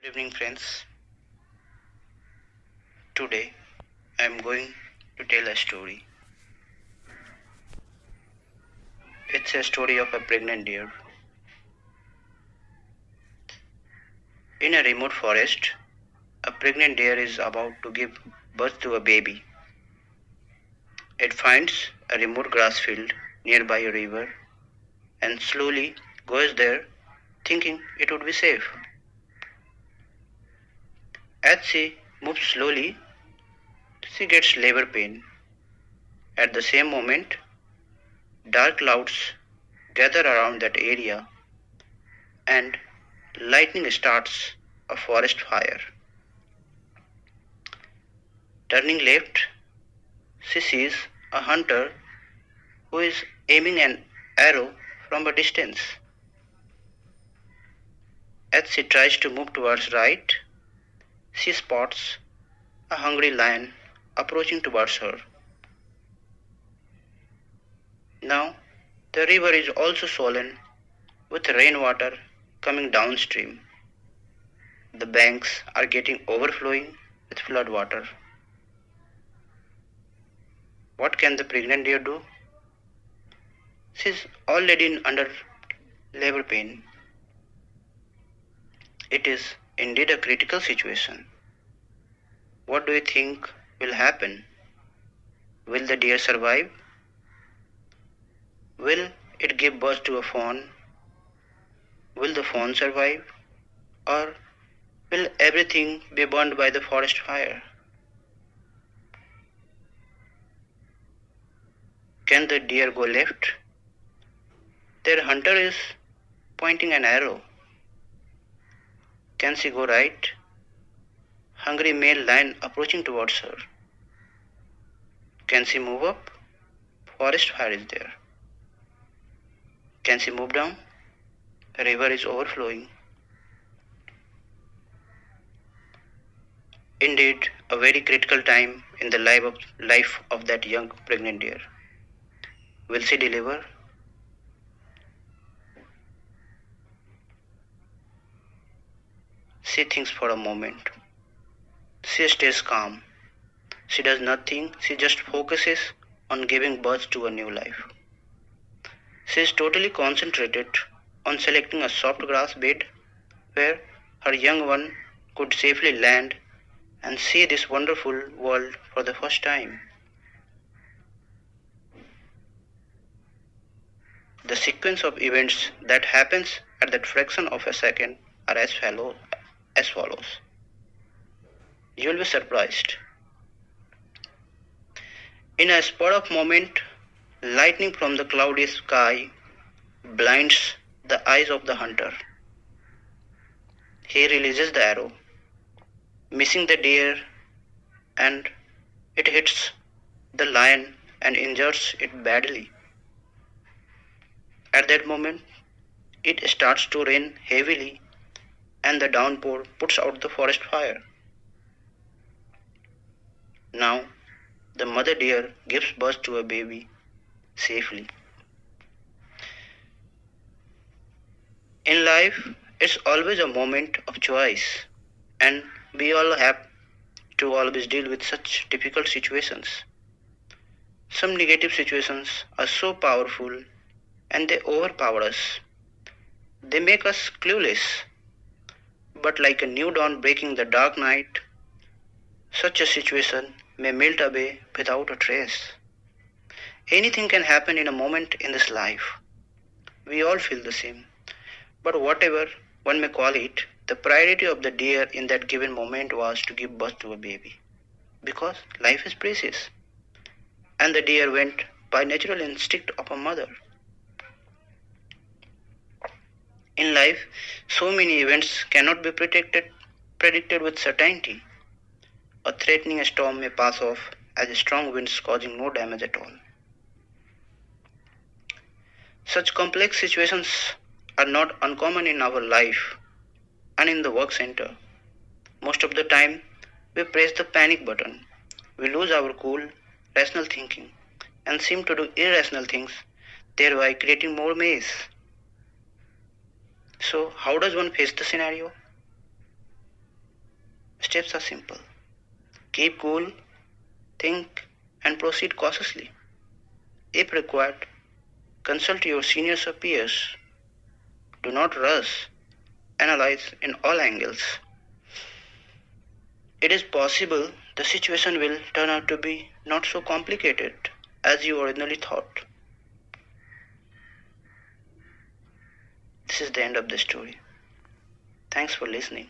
Good evening, friends. Today I am going to tell a story. It's a story of a pregnant deer. In a remote forest, a pregnant deer is about to give birth to a baby. It finds a remote grass field nearby a river and slowly goes there, thinking it would be safe. As she moves slowly, she gets labor pain. At the same moment, dark clouds gather around that area and lightning starts a forest fire. Turning left, she sees a hunter who is aiming an arrow from a distance. As she tries to move towards right, she spots a hungry lion approaching towards her. Now, the river is also swollen with rainwater coming downstream. The banks are getting overflowing with flood water. What can the pregnant deer do? She's already under labor pain. It is indeed a critical situation. What do you think will happen? Will the deer survive? Will it give birth to a fawn? Will the fawn survive? Or will everything be burned by the forest fire? Can the deer go left? Their hunter is pointing an arrow. Can she go right? Hungry male lion approaching towards her. Can she move up? Forest fire is there. Can she move down? The river is overflowing. Indeed, a very critical time in the life of that young pregnant deer. Will she deliver? She thinks for a moment. She stays calm. She does nothing, she just focuses on giving birth to a new life. She is totally concentrated on selecting a soft grass bed where her young one could safely land and see this wonderful world for the first time. The sequence of events that happens at that fraction of a second are as follows. You will be surprised. In a spur of moment, lightning from the cloudy sky blinds the eyes of the hunter. He releases the arrow, missing the deer, and it hits the lion and injures it badly. At that moment, it starts to rain heavily, and the downpour puts out the forest fire. Now, the mother deer gives birth to a baby safely. In life, it's always a moment of choice, and we all have to always deal with such difficult situations. Some negative situations are so powerful and they overpower us. They make us clueless, but like a new dawn breaking the dark night, such a situation may melt away without a trace. Anything can happen in a moment in this life. We all feel the same. But whatever one may call it, the priority of the deer in that given moment was to give birth to a baby. Because life is precious. And the deer went by natural instinct of a mother. In life, so many events cannot be predicted with certainty. A threatening storm may pass off as strong winds causing no damage at all. Such complex situations are not uncommon in our life and in the work center. Most of the time, we press the panic button. We lose our cool, rational thinking and seem to do irrational things, thereby creating more maze. So, how does one face the scenario? steps are simple. Keep cool, think, and proceed cautiously. If required, consult your seniors or peers. Do not rush. Analyze in all angles. It is possible the situation will turn out to be not so complicated as you originally thought. This is the end of the story. Thanks for listening.